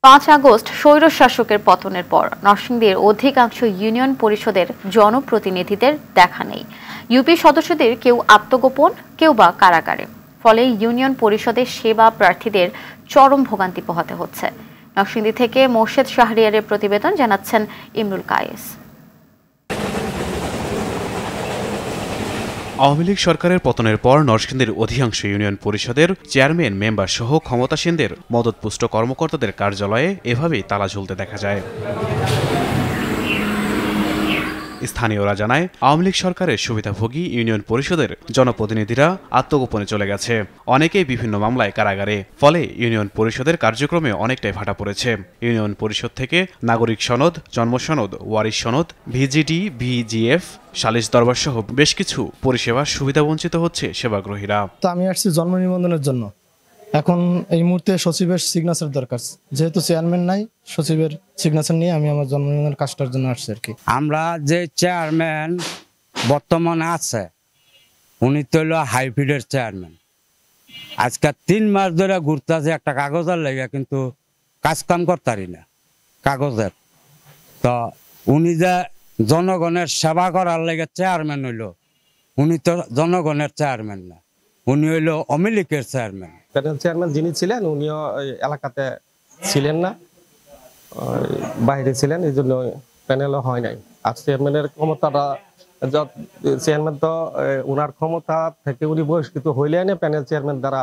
5 August স্বৈরশাসকের পতনের পর নরসিংদীর অধিকাংশ ইউনিয়ন পরিষদের জনপ্রতিনিধিদের দেখা নেই। ইউপি সদস্যদের কেউ আত্মগোপন, কেউ বা কারাগারে। ফলে ইউনিয়ন পরিষদের সেবা প্রার্থীদের চরম ভোগান্তি পোহাতে হচ্ছে। নরসিংদী থেকে মোর্শেদ শাহরিয়ারের প্রতিবেদন, জানাচ্ছেন ইমরুল কায়েস। আওয়ামী লীগ সরকারের পতনের পর নরসিংদীর অধিকাংশ ইউনিয়ন পরিষদের চেয়ারম্যান, মেম্বার সহ ক্ষমতাসীনদের মদতপুষ্ট কর্মকর্তাদের কার্যালয়ে এভাবেই তালা ঝুলতে দেখা যায়। স্থানীয়রা জানায়, আওয়ামী লীগ সরকারের সুবিধাভোগী ইউনিয়ন পরিষদের জনপ্রতিনিধিরা আত্মগোপনে চলে গেছে। অনেকেই বিভিন্ন মামলায় কারাগারে। ফলে ইউনিয়ন পরিষদের কার্যক্রমে অনেকটাই ভাটা পড়েছে। ইউনিয়ন পরিষদ থেকে নাগরিক সনদ, জন্ম সনদ, ওয়ারিশ সনদ, ভিজিডি, ভিজিএফ, সালিশ দরবার সহ বেশ কিছু পরিষেবার সুবিধাবঞ্চিত হচ্ছে সেবাগ্রহীরা। তো আমি আসছি জন্ম নিবন্ধনের জন্য। এখন এই মুহূর্তে সচিবের সিগনেচার দরকার, যেহেতু চেয়ারম্যান নাই, সচিবের সিগনেচার নিয়ে আমি আমার জন্ম নিবন্ধনের কাজটার জন্য আসছি আর কি। আমরা যে চেয়ারম্যান বর্তমানে আছে, উনি তো হলো হাইব্রিডের চেয়ারম্যান। আজকে 3 মাস ধরে ঘুরতেছে একটা কাগজের লেগে, কিন্তু কাজ কাম করতারি না কাগজের। তো উনি যে জনগণের সেবা করার লেগে চেয়ারম্যান হইলো, উনি তো জনগণের চেয়ারম্যান না, উনি হইলো আওয়ামী লীগের চেয়ারম্যান। প্যানেল চেয়ারম্যান যিনি ছিলেন, উনিও এলাকাতে ছিলেন না, বাইরে ছিলেন, এই জন্য প্যানেলও হয় নাই। আর চেয়ারম্যানের ক্ষমতাটা, চেয়ারম্যান তো ওনার ক্ষমতা থেকে উনি বহিষ্কৃত হইলে না প্যানেল চেয়ারম্যান দ্বারা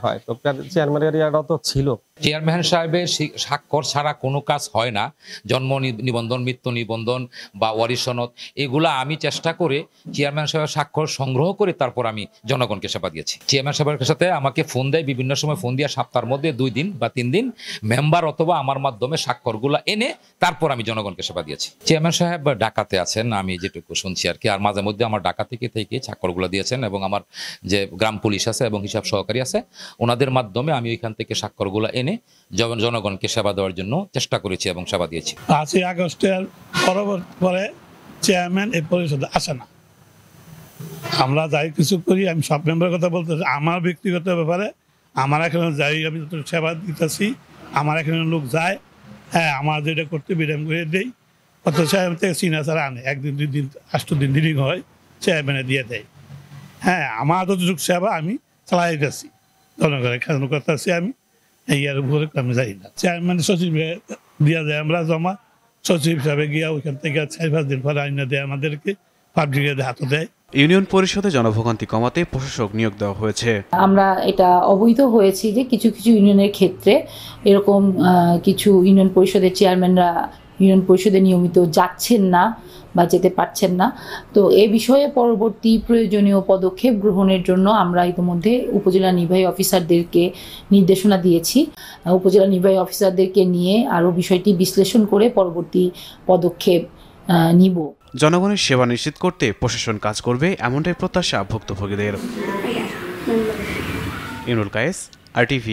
হয়। তো চেয়ারম্যানের ইয়াটা তো ছিল। চেয়ারম্যান সাহেবের স্বাক্ষর ছাড়া কোনো কাজ হয় না। জন্ম নিবন্ধন, মৃত্যু নিবন্ধন বা ওয়ারিশ সনদ, এগুলো আমি চেষ্টা করে চেয়ারম্যান সাহেবের স্বাক্ষর সংগ্রহ করে তারপর আমি জনগণকে সেবা দিয়েছি। চেয়ারম্যান সাহেবের সাথে আমাকে ফোন দেয়, বিভিন্ন সময় ফোন দিয়ে সপ্তাহের মধ্যে 2 দিন বা 3 দিন মেম্বার অথবা আমার মাধ্যমে স্বাক্ষরগুলো এনে তারপর আমি জনগণকে সেবা দিয়েছি। চেয়ারম্যান সাহেব ঢাকাতে আছেন, আমি যেটুকু শুনছি আর কি। আর মাঝে মধ্যে আমার ঢাকা থেকে স্বাক্ষরগুলো দিয়েছেন, এবং আমার যে গ্রাম পুলিশ আছে এবং হিসাব সহকারী আছে, ওনাদের মাধ্যমে আমি ওইখান থেকে স্বাক্ষরগুলো এনে জনগণকে সেবা দেওয়ার জন্য চেষ্টা করেছি এবং সেবা দিয়েছি। 5 আগস্টের পরে চেয়ারম্যান এই পরিষদে আসে না। আমরা যাই কিছু করি, আমি সব মেম্বারের কথা বলতে, আমার ব্যক্তিগত ব্যাপারে আমার এখানে যাই, আমি সেবা দিতেছি, আমার এখানে লোক যায়, হ্যাঁ আমার যেটা করতে বিরাম করে দেই, অত চেয়ারম্যান থেকে সিগনেচার আনে, 1 দিন 2 দিন 8 দিন দিনই হয়, চেয়ারম্যানে দিয়ে দেয়। হ্যাঁ, আমার যতটুকু সেবা আমি চালাই গেছি, জনগণের খেলানো করতেছি আমি, ইয়ার উপরে আমি যাই না। চেয়ারম্যান সচিব দিয়া যায়, আমরা জমা সচিব হিসাবে গিয়া ওইখান থেকে 4-5 দিন পরে আইনা দেয় আমাদেরকে, পাবলিকের হাতে দেয়। ইউনিয়ন পরিষদে জনভোগান্তি কমাতে প্রশাসক নিয়োগ দেওয়া হয়েছে। আমরা এটা অবহিত হয়েছি যে কিছু কিছু ইউনিয়নের ক্ষেত্রে এরকম কিছু ইউনিয়ন পরিষদের চেয়ারম্যানরা ইউনিয়ন পরিষদে নিয়মিত যাচ্ছেন না বা যেতে পারছেন না। তো এ বিষয়ে পরবর্তী প্রয়োজনীয় পদক্ষেপ গ্রহণের জন্য আমরা ইতিমধ্যে উপজেলা নির্বাহী অফিসারদেরকে নির্দেশনা দিয়েছি। উপজেলা নির্বাহী অফিসারদেরকে নিয়ে আরও বিষয়টি বিশ্লেষণ করে পরবর্তী পদক্ষেপ নিব। জনগণের সেবা নিশ্চিত করতে প্রশাসন কাজ করবে, এমনটাই প্রত্যাশা ভুক্তভোগীদের। ইমরুল কায়েস, RTV।